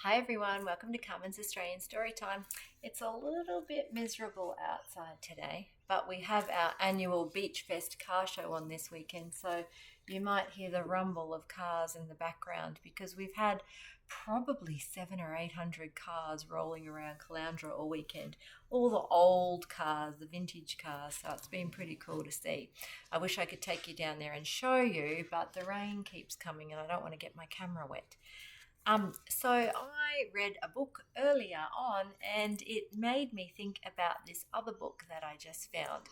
Hi everyone, welcome to Carmen's Australian Storytime. It's a little bit miserable outside today, but we have our annual Beach Fest car show on this weekend, so you might hear the rumble of cars in the background because we've had probably 700 or 800 cars rolling around Caloundra all weekend. All the old cars, the vintage cars, so it's been pretty cool to see. I wish I could take you down there and show you, but the rain keeps coming and I don't want to get my camera wet. So I read a book earlier on and it made me think about this other book that I just found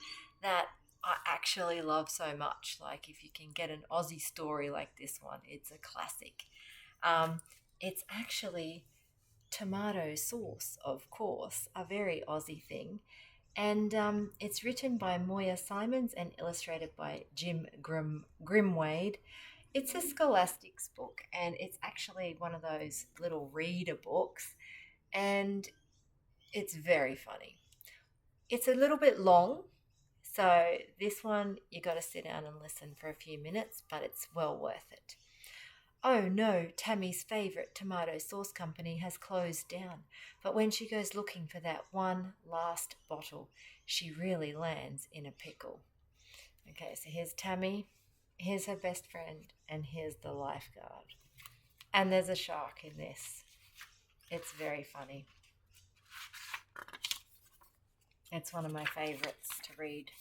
that I actually love so much. Like, if you can get an Aussie story like this one, it's a classic. Um, it's actually tomato sauce, of course, a very Aussie thing. And it's written by Moya Simons and illustrated by Jim Grimwade. It's a scholastics book, and it's actually one of those little reader books, and it's very funny. It's a little bit long, so this one you got to sit down and listen for a few minutes, but it's well worth it. Oh no, Tammy's favourite tomato sauce company has closed down, but when she goes looking for that one last bottle, she really lands in a pickle. Okay, so here's Tammy, here's her best friend, and here's the lifeguard. And there's a shark in this. It's very funny. It's one of my favourites to read.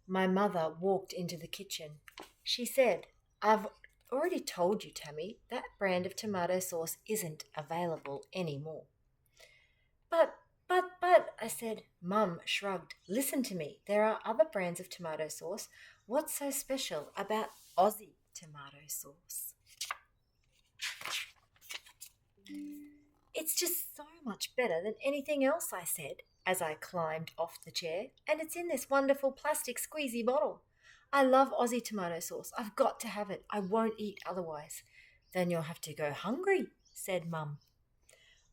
My mother walked into the kitchen. She said, "I've already told you, Tammy, that brand of tomato sauce isn't available anymore." But, I said. Mum shrugged. "Listen to me. There are other brands of tomato sauce. What's so special about Aussie tomato sauce?" "It's just so much better than anything else," I said, as I climbed off the chair, "and it's in this wonderful plastic squeezy bottle. I love Aussie tomato sauce. I've got to have it. I won't eat otherwise." "Then you'll have to go hungry," said Mum.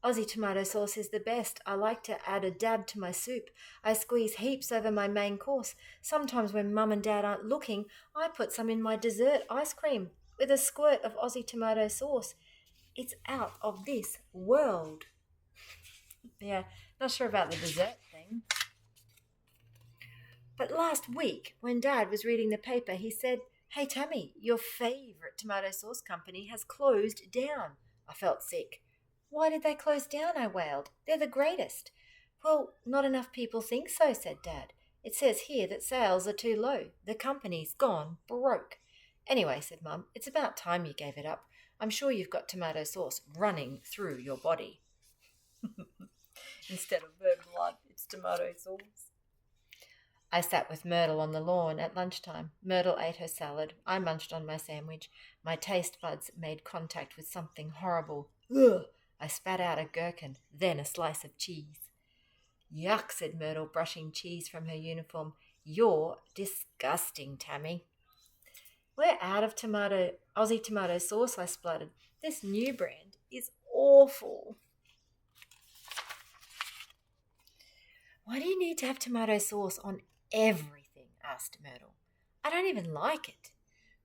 "Aussie tomato sauce is the best. I like to add a dab to my soup. I squeeze heaps over my main course. Sometimes when Mum and Dad aren't looking, I put some in my dessert ice cream with a squirt of Aussie tomato sauce. It's out of this world." Yeah, not sure about the dessert thing. But last week, when Dad was reading the paper, he said, "Hey, Tammy, your favourite tomato sauce company has closed down." I felt sick. "Why did they close down?" I wailed. "They're the greatest." "Well, not enough people think so," said Dad. "It says here that sales are too low. The company's gone broke." "Anyway," said Mum, "it's about time you gave it up. I'm sure you've got tomato sauce running through your body." Instead of her blood, it's tomato sauce. I sat with Myrtle on the lawn at lunchtime. Myrtle ate her salad. I munched on my sandwich. My taste buds made contact with something horrible. Ugh! I spat out a gherkin, then a slice of cheese. "Yuck," said Myrtle, brushing cheese from her uniform. "You're disgusting, Tammy." "We're out of Aussie tomato sauce," I spluttered. "This new brand is awful." "Why do you need to have tomato sauce on everything?" asked Myrtle. "I don't even like it."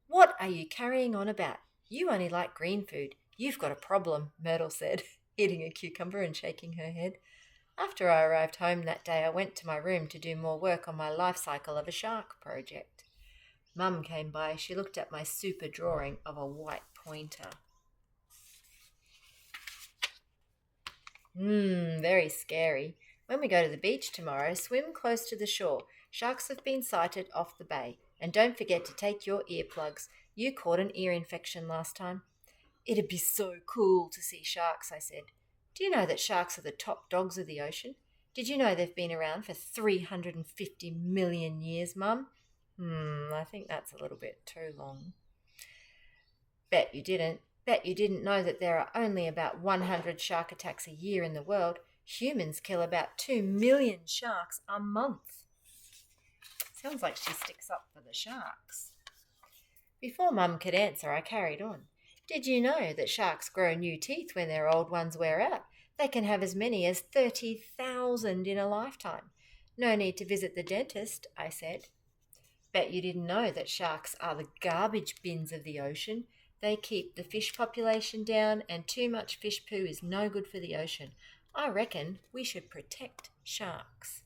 "What are you carrying on about? You only like green food. You've got a problem," Myrtle said, eating a cucumber and shaking her head. After I arrived home that day, I went to my room to do more work on my life cycle of a shark project. Mum came by. She looked at my super drawing of a white pointer. Very scary. When we go to the beach tomorrow, swim close to the shore. Sharks have been sighted off the bay. And don't forget to take your earplugs. You caught an ear infection last time." "It'd be so cool to see sharks," I said. "Do you know that sharks are the top dogs of the ocean? Did you know they've been around for 350 million years, Mum?" I think that's a little bit too long." Bet you didn't. Bet you didn't know that there are only about 100 shark attacks a year in the world. Humans kill about 2 million sharks a month." Sounds like she sticks up for the sharks. Before Mum could answer, I carried on. "Did you know that sharks grow new teeth when their old ones wear out? They can have as many as 30,000 in a lifetime. No need to visit the dentist," I said. "Bet you didn't know that sharks are the garbage bins of the ocean. They keep the fish population down, and too much fish poo is no good for the ocean. I reckon we should protect sharks.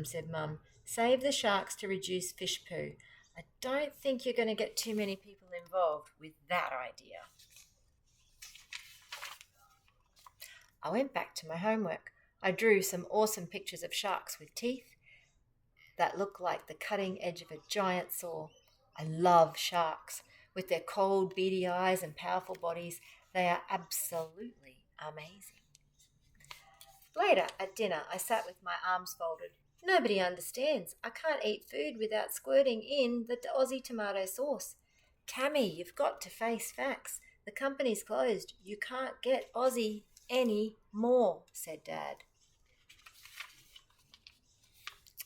Said Mum. Save the sharks to reduce fish poo. I don't think you're going to get too many people involved with that idea. I went back to my homework. I drew some awesome pictures of sharks with teeth that look like the cutting edge of a giant saw. I love sharks. With their cold, beady eyes and powerful bodies, they are absolutely amazing. Later, at dinner, I sat with my arms folded. Nobody understands. I can't eat food without squirting in the Aussie tomato sauce. Tammy, you've got to face facts. The company's closed. You can't get Aussie any more, said Dad.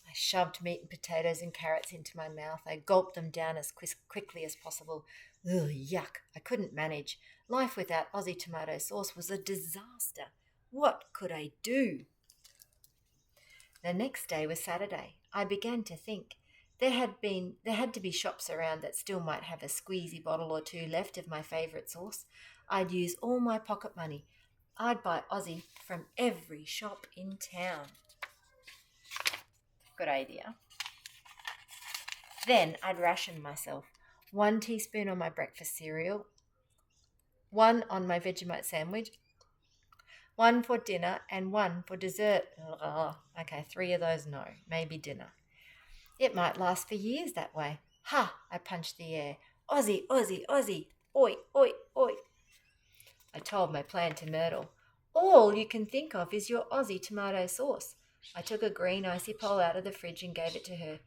I shoved meat and potatoes and carrots into my mouth. I gulped them down as quickly as possible. Ugh, yuck. I couldn't manage. Life without Aussie tomato sauce was a disaster. What could I do? The next day was Saturday. I began to think. There had to be shops around that still might have a squeezy bottle or two left of my favourite sauce. I'd use all my pocket money. I'd buy Aussie from every shop in town. Good idea. Then I'd ration myself. 1 teaspoon on my breakfast cereal, 1 on my Vegemite sandwich, 1 for dinner, and 1 for dessert. Okay, 3 of those no, maybe dinner. It might last for years that way. Ha! I punched the air. Aussie, Aussie, Aussie. Oi, oi, oi. I told my plan to Myrtle. All you can think of is your Aussie tomato sauce. I took a green icy pole out of the fridge and gave it to her.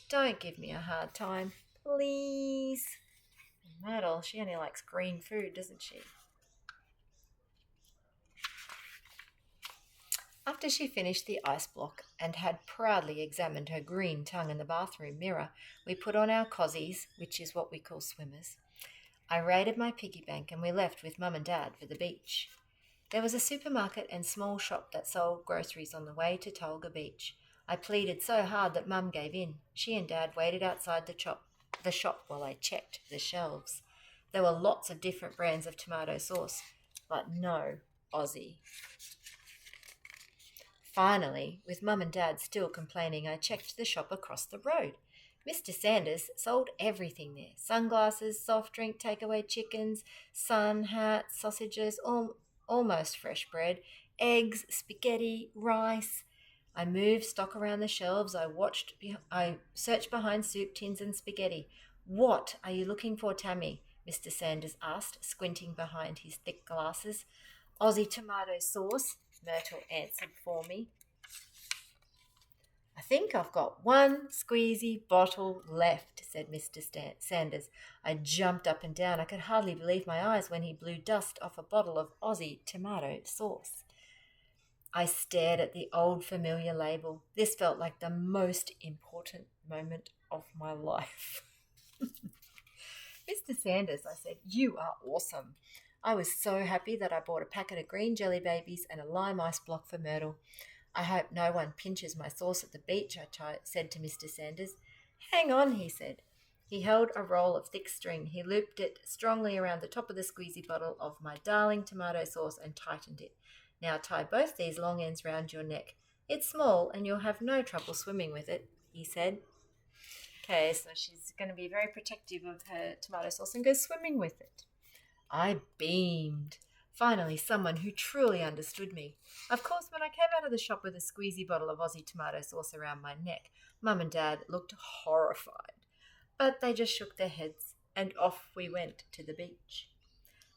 Don't give me a hard time, please. Myrtle, she only likes green food, doesn't she? After she finished the ice block and had proudly examined her green tongue in the bathroom mirror, we put on our cozies, which is what we call swimmers. I raided my piggy bank and we left with Mum and Dad for the beach. There was a supermarket and small shop that sold groceries on the way to Tolga Beach. I pleaded so hard that Mum gave in. She and Dad waited outside the shop while I checked the shelves. There were lots of different brands of tomato sauce, but no Aussie. Finally, with Mum and Dad still complaining, I checked the shop across the road. Mr. Sanders sold everything there. Sunglasses, soft drink, takeaway chickens, sun hats, sausages, almost fresh bread, eggs, spaghetti, rice. I moved stock around the shelves. I searched behind soup tins and spaghetti. What are you looking for, Tammy? Mr. Sanders asked, squinting behind his thick glasses. Aussie tomato sauce, Myrtle answered for me. I think I've got 1 squeezy bottle left, said Mr. Sanders. I jumped up and down. I could hardly believe my eyes when he blew dust off a bottle of Aussie tomato sauce. I stared at the old familiar label. This felt like the most important moment of my life. Mr. Sanders, I said, you are awesome. I was so happy that I bought a packet of green jelly babies and a lime ice block for Myrtle. I hope no one pinches my sauce at the beach, I said to Mr. Sanders. Hang on, he said. He held a roll of thick string. He looped it strongly around the top of the squeezy bottle of my darling tomato sauce and tightened it. Now tie both these long ends round your neck. It's small and you'll have no trouble swimming with it, he said. Okay, so she's going to be very protective of her tomato sauce and go swimming with it. I beamed. Finally, someone who truly understood me. Of course, when I came out of the shop with a squeezy bottle of Aussie tomato sauce around my neck, Mum and Dad looked horrified. But they just shook their heads, and off we went to the beach.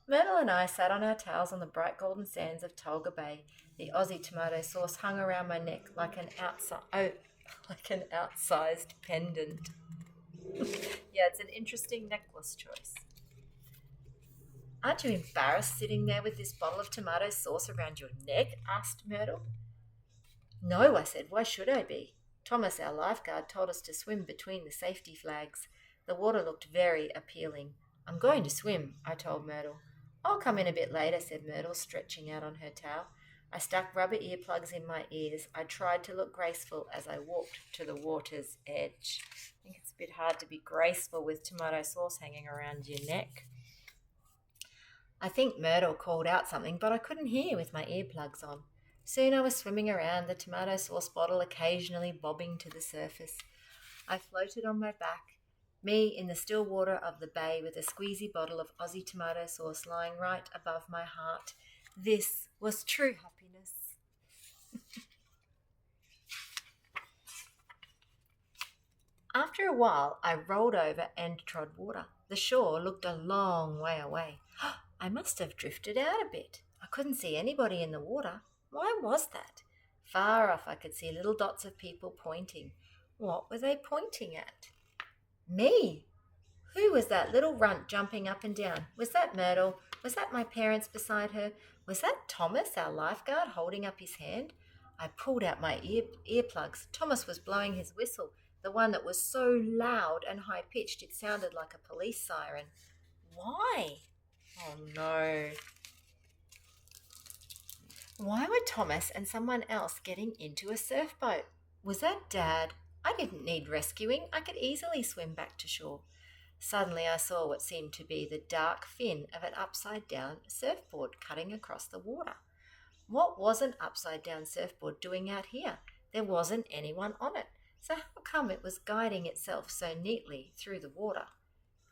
Myrtle and I sat on our towels on the bright golden sands of Tolga Bay. The Aussie tomato sauce hung around my neck like an outsized pendant. Yeah, it's an interesting necklace choice. Aren't you embarrassed sitting there with this bottle of tomato sauce around your neck? Asked Myrtle. No, I said. Why should I be? Thomas, our lifeguard, told us to swim between the safety flags. The water looked very appealing. I'm going to swim, I told Myrtle. I'll come in a bit later, said Myrtle, stretching out on her towel. I stuck rubber earplugs in my ears. I tried to look graceful as I walked to the water's edge. I think it's a bit hard to be graceful with tomato sauce hanging around your neck. I think Myrtle called out something, but I couldn't hear with my earplugs on. Soon I was swimming around, the tomato sauce bottle occasionally bobbing to the surface. I floated on my back, me in the still water of the bay with a squeezy bottle of Aussie tomato sauce lying right above my heart. This was true happiness. After a while, I rolled over and trod water. The shore looked a long way away. I must have drifted out a bit. I couldn't see anybody in the water. Why was that? Far off, I could see little dots of people pointing. What were they pointing at? Me! Who was that little runt jumping up and down? Was that Myrtle? Was that my parents beside her? Was that Thomas, our lifeguard, holding up his hand? I pulled out my earplugs. Thomas was blowing his whistle, the one that was so loud and high-pitched it sounded like a police siren. Why? Oh no. Why were Thomas and someone else getting into a surf boat? Was that Dad? I didn't need rescuing. I could easily swim back to shore. Suddenly I saw what seemed to be the dark fin of an upside-down surfboard cutting across the water. What was an upside-down surfboard doing out here? There wasn't anyone on it. So how come it was guiding itself so neatly through the water?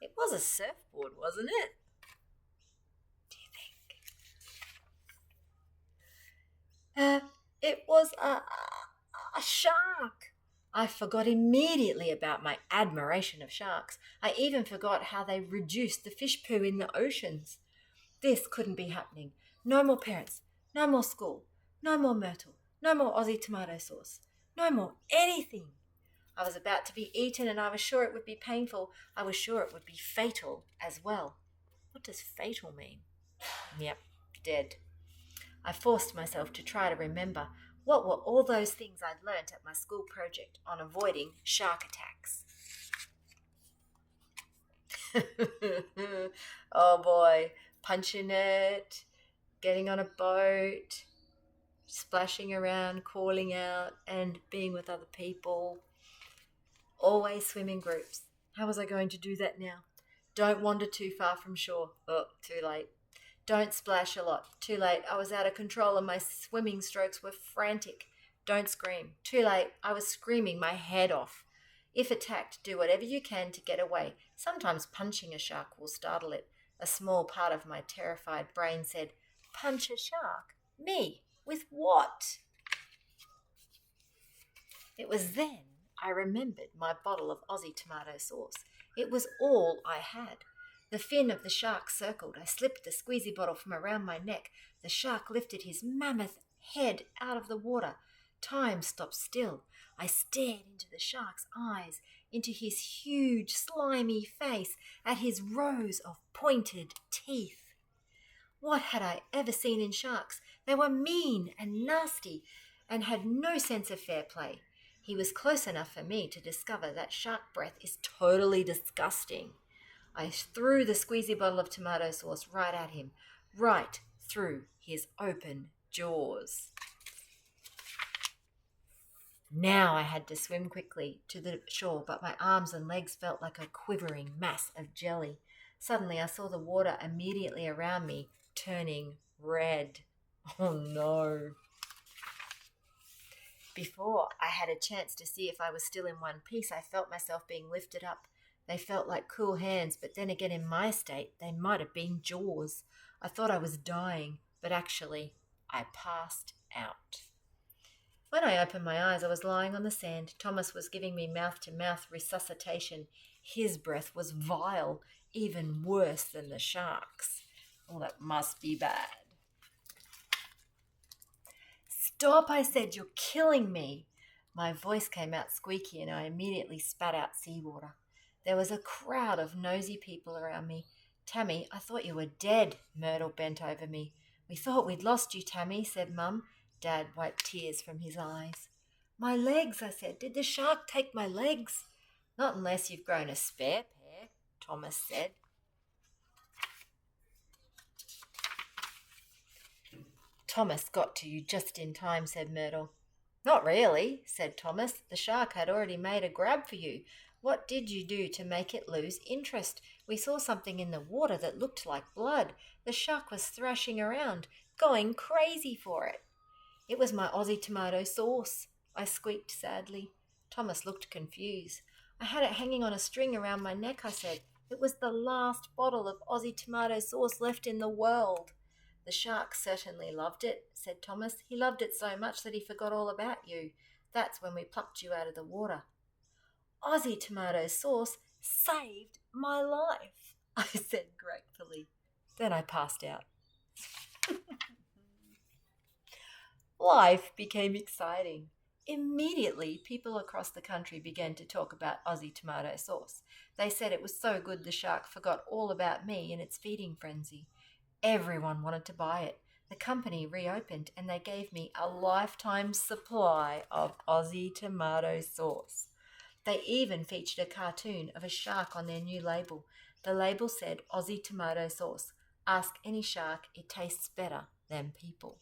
It was a surfboard, wasn't it? Do you think? It was a shark. I forgot immediately about my admiration of sharks. I even forgot how they reduced the fish poo in the oceans. This couldn't be happening. No more parents, no more school, no more Myrtle, no more Aussie tomato sauce, no more anything. I was about to be eaten and I was sure it would be painful. I was sure it would be fatal as well. What does fatal mean? Yep, dead. I forced myself to try to remember what were all those things I'd learnt at my school project on avoiding shark attacks. Oh boy, punching it, getting on a boat, splashing around, calling out, and being with other people. Always swim in groups. How was I going to do that now? Don't wander too far from shore. Oh, too late. Don't splash a lot. Too late. I was out of control and my swimming strokes were frantic. Don't scream. Too late. I was screaming my head off. If attacked, do whatever you can to get away. Sometimes punching a shark will startle it. A small part of my terrified brain said, punch a shark? Me? With what? It was then I remembered my bottle of Aussie tomato sauce. It was all I had. The fin of the shark circled. I slipped the squeezy bottle from around my neck. The shark lifted his mammoth head out of the water. Time stopped still. I stared into the shark's eyes, into his huge, slimy face, at his rows of pointed teeth. What had I ever seen in sharks? They were mean and nasty and had no sense of fair play. He was close enough for me to discover that shark breath is totally disgusting. I threw the squeezy bottle of tomato sauce right at him, right through his open jaws. Now I had to swim quickly to the shore, but my arms and legs felt like a quivering mass of jelly. Suddenly I saw the water immediately around me turning red. Oh no. Before I had a chance to see if I was still in one piece, I felt myself being lifted up. They felt like cool hands, but then again in my state, they might have been jaws. I thought I was dying, but actually I passed out. When I opened my eyes, I was lying on the sand. Thomas was giving me mouth-to-mouth resuscitation. His breath was vile, even worse than the shark's. Oh, that must be bad. Stop, I said, you're killing me. My voice came out squeaky and I immediately spat out seawater. There was a crowd of nosy people around me. Tammy, I thought you were dead. Myrtle bent over me. We thought we'd lost you, Tammy, said Mum. Dad wiped tears from his eyes. My legs, I said. Did the shark take my legs? Not unless you've grown a spare pair, Thomas said. Thomas got to you just in time, said Myrtle. Not really, said Thomas. The shark had already made a grab for you. What did you do to make it lose interest? We saw something in the water that looked like blood. The shark was thrashing around, going crazy for it. It was my Aussie tomato sauce, I squeaked sadly. Thomas looked confused. I had it hanging on a string around my neck, I said. It was the last bottle of Aussie tomato sauce left in the world. The shark certainly loved it, said Thomas. He loved it so much that he forgot all about you. That's when we plucked you out of the water. Aussie tomato sauce saved my life, I said gratefully. Then I passed out. Life became exciting. Immediately, people across the country began to talk about Aussie tomato sauce. They said it was so good the shark forgot all about me in its feeding frenzy. Everyone wanted to buy it. The company reopened and they gave me a lifetime supply of Aussie tomato sauce. They even featured a cartoon of a shark on their new label. The label said Aussie tomato sauce. Ask any shark, it tastes better than people.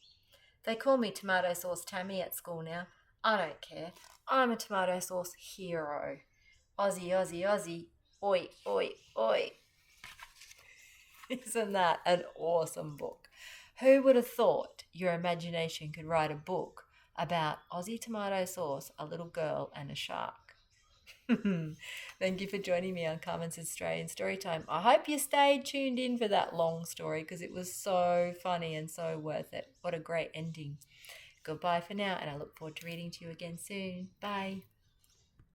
They call me Tomato Sauce Tammy at school now. I don't care. I'm a tomato sauce hero. Aussie, Aussie, Aussie. Oi, oi, oi. Isn't that an awesome book? Who would have thought your imagination could write a book about Aussie tomato sauce, a little girl, and a shark? Thank you for joining me on Carmen's Australian Storytime. I hope you stayed tuned in for that long story because it was so funny and so worth it. What a great ending. Goodbye for now, and I look forward to reading to you again soon. Bye.